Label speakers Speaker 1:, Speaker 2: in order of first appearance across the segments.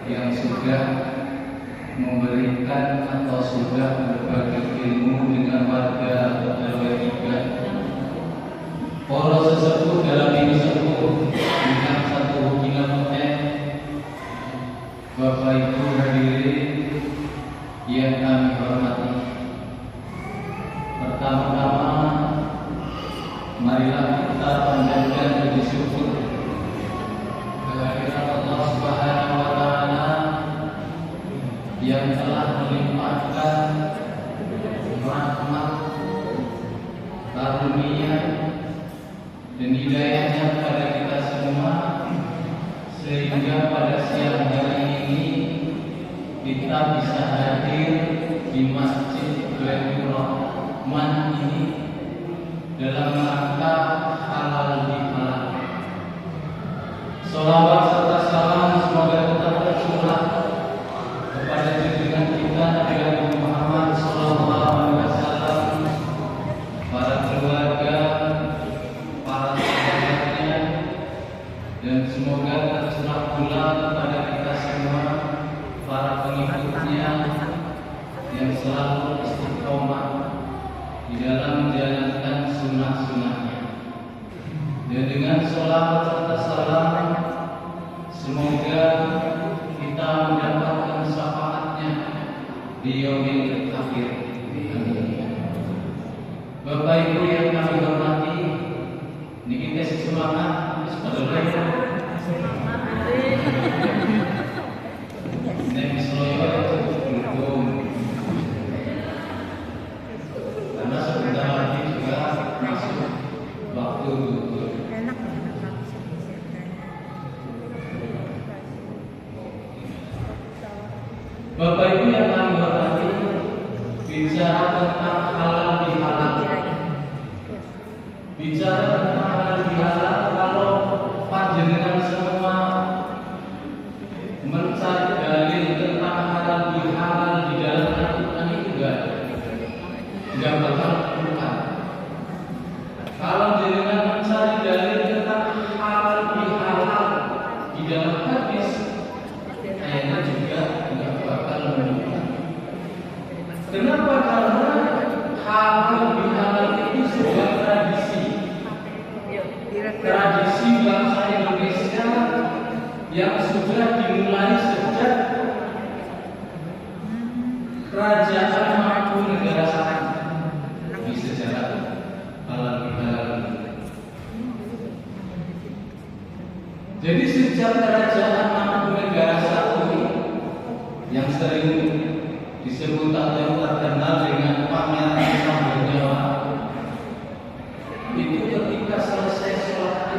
Speaker 1: yang sudah memberikan atau sudah berbagi ilmu dengan warga RW 3. Para sesepuh dalam ini sepuh dengan satu hubungan Bapak Ibu hadirin yang kami hormati. Pertama-tama marilah kita panjatkan puji syukur kehadirat Allah Subhanahu wa taala yang telah melimpahkan rahmat, karunia dan hidayahnya kepada kita semua, sehingga pada siang hari ini kita bisa hadir di Masjid Baitur Rahman ini dalam rangka halal bihalal. Sholawat serta salam semoga tetap tercurah kepada junjungan kita Nabi Muhammad SAW, para keluarga, para sahabatnya, dan semoga tercurah pula kepada kita semua, para pengikutnya yang selalu istiqomah di dalam menjalankan sunnah-sunnahnya. Dan dengan sholawat serta salam, semoga kita mendapatkan syafaatnya di yaumil akhir. Bapak Ibu yang kami hormati, ini kita semangat sebenarnya. Nek Sloyo cukup karena sebentar lagi juga masuk waktu zuhur. Bapak Ibu yang kami hormati, bicara tentang halal bihalal. Bicara tentang halal bihalal, kalau panjenengan semua mencari dalil tentang halal bihalal di dalam Al-Quran itu enggak bakal menemukan. Kalau jenengan mencari dalil tentang halal bihalal di dalam hadis, ayatnya juga enggak bakal menemukan. Kenapa? Karena halal bihalal itu sebuah tradisi bangsa Indonesia yang sudah dimulai sejak kerajaan Mangkunegara di sejarah halal bihalal. Jadi sejak kerajaan Mangkunegara yang sering disebut atau terkenal dengan Pangeran Sambonjawa, itu ketika selesai sholat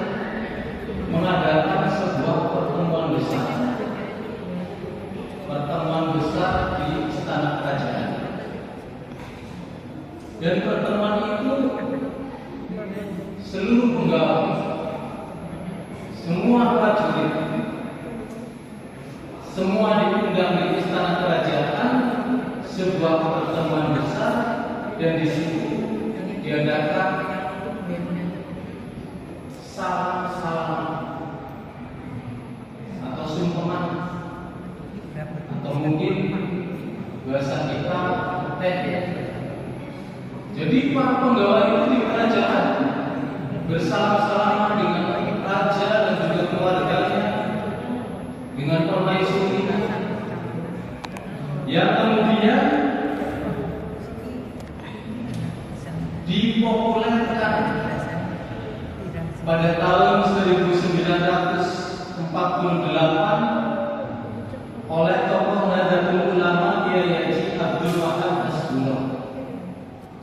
Speaker 1: mengadakan sebuah pertemuan besar di istana kerajaan. Dan pertemuan itu seluruh penggawa, semua prajurit, semua diundang di istana kerajaan, sebuah pertemuan besar, dan di situ diadakan salam atau sungkeman, atau mungkin bahasa kita teh. Jadi para penggawa itu di kerajaan bersama-sama dengan raja dan juga keluarganya, dengan permaisurinya, yang kemudian dipopulerkan pada tahun 1948 oleh tokoh Nahdlatul Ulama Kiai Haji Abdul Wahab Hasbuloh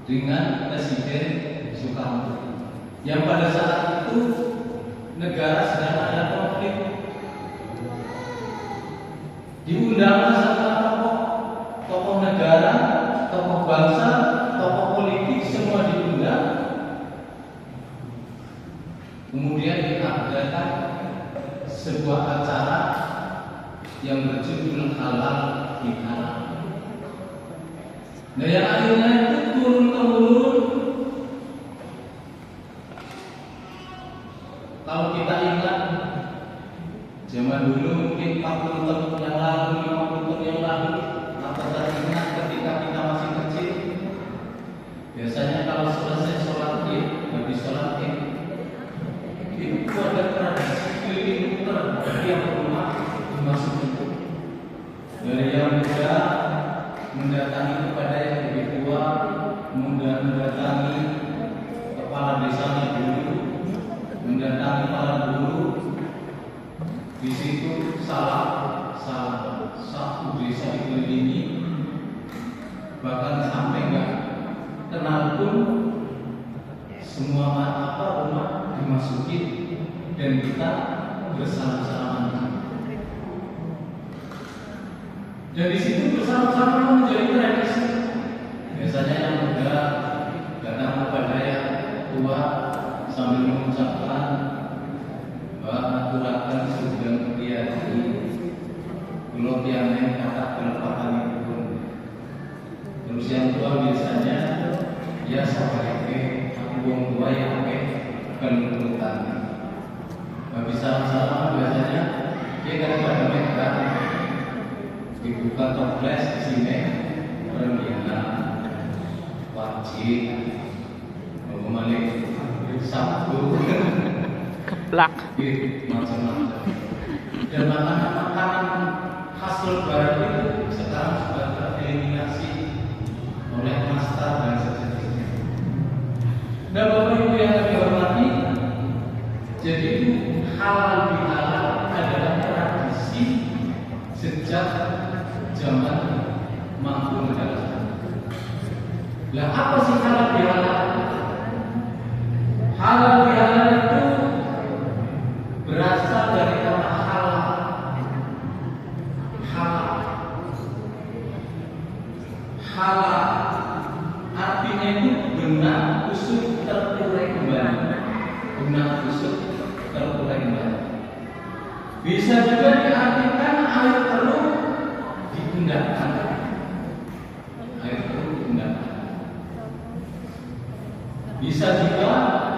Speaker 1: dengan Presiden Soekarno, yang pada saat itu negara sedang ada konflik. Diundanglah serta tokoh negara, tokoh bangsa, tokoh politik, semua diundang. Kemudian diadakan sebuah acara yang berjudul halal bihalal. Nah, yang akhirnya itu turun temurun. Kalau kita ingat zaman dulu mungkin 40 tahun yang lalu muda mendatangi kepada yang lebih tua, mendatangi kepala desanya dulu, mendatangi para guru. Di situ salah satu desa ini, bahkan sampai nggak kenal pun, semua rumah dimasuki dan kita bersama-sama. Dan di situ bersama-sama menjadi tradisi. Biasanya yang muda datang kepada yang tua sambil mengucapkan bahwa aturakan sedang kiai kulo kiai kata kelepatan itu. Terus yang tua biasanya ya sabareke aku wong tua yang kelembutan. Habis salam-salam biasanya dia kan pada mereka dibuka toples di sini perempuan wajib malik sabtu
Speaker 2: keplak
Speaker 1: macam-macam. Dan makanan khas Lebaran itu sekarang sudah tereliminasi oleh nastar dan sejenisnya. Dan Bapak Ibu yang kami hormati, jadi halal bihalal adalah tradisi sejak zaman Mangkunegaran. Lah apa sih halal bihalal? Halal bihalal itu berasal dari kata halal. Halal artinya itu benar kusut terurai kembali. Benar kusut terurai kembali. Bisa juga diartikan air keruh diundangkan. Air keruh diundangkan. Bisa juga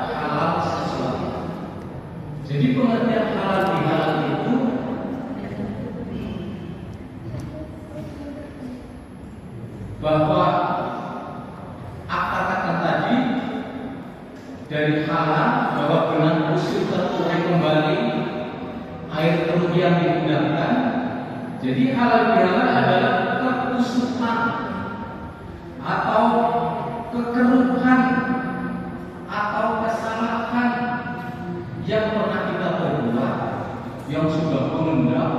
Speaker 1: halal sesuatu. Jadi pengertian halal bihalal itu bahwa akar-akar tadi dari halal bahwa benar kusut terurai kembali, air keruh yang digunakan. Jadi halal bihalal adalah kekusutan atau kekeruhan atau kesalahan yang pernah kita perbuat, yang sudah mengendap,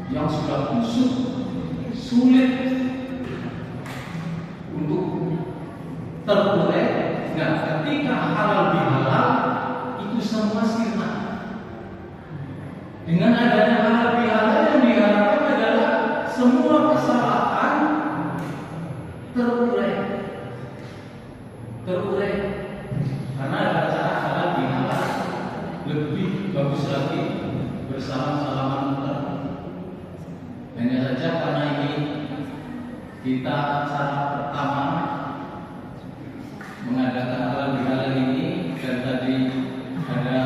Speaker 1: yang sudah kusut, sulit untuk terurai. Nah, ketika halal bihalal itu semua sirna. Dengan adanya halal bihalal yang diharapkan adalah semua kesalahan terurai. Karena ada cara halal bihalal lebih bagus lagi bersama-sama muter. Hanya saja karena ini kita acara pertama mengadakan halal bihalal ini, dan tadi ada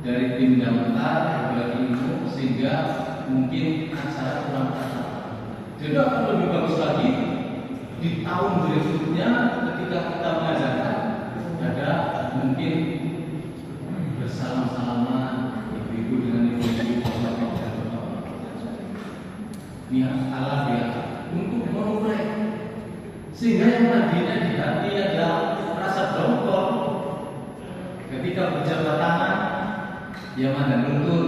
Speaker 1: dari tim damkar berbagi ilmu sehingga mungkin acara kurang tepat. Jadi akan lebih bagus lagi di tahun berikutnya ketika kita mengadakan ada mungkin bersama-sama ibu-ibu dengan ibu-ibu niat halal bihalal untuk mengurai, sehingga yang tadinya di hati ada rasa dongkol ketika berjabat tangan, yang ada nuntut,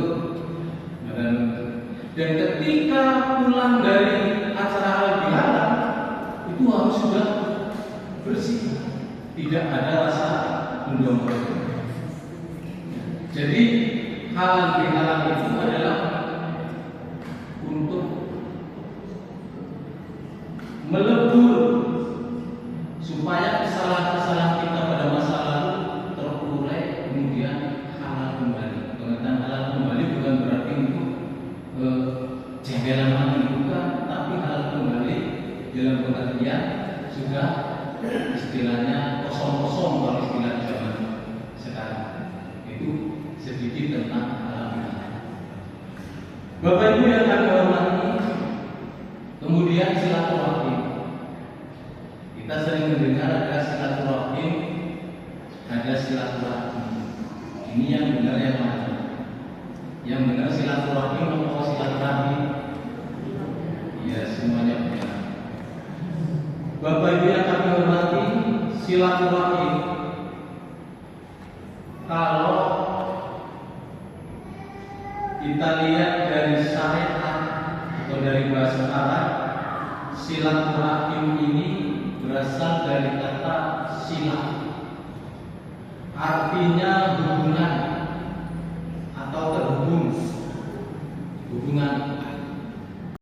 Speaker 1: dan ketika pulang dari acara halal bihalal itu harus sudah bersih, tidak ada rasa mendongkol. Jadi halal bihalal itu adalah untuk melebur supaya kesalahan-kesalahan kita pada masa lalu terurai, kemudian halal kembali. Pengertian halal kembali bukan berarti untuk jengkelan lagi, bukan, tapi halal kembali dalam pengertian sudah istilahnya kosong-kosong kalau istilah zaman sekarang. Itu sedikit tentang halal bihalal. Bapak Ibu yang kami hormati, kemudian silaturahim. Kita sering mendengar ada silaturahim, ada silaturahim. Ini yang benar yang mana? Yang benar silaturahim atau silaturahim? Ya, semuanya punya. Bapak Ibu yang kami hormati, silaturahim. Kalau kita lihat dari syariat atau dari bahasa Arab, silaturahim ini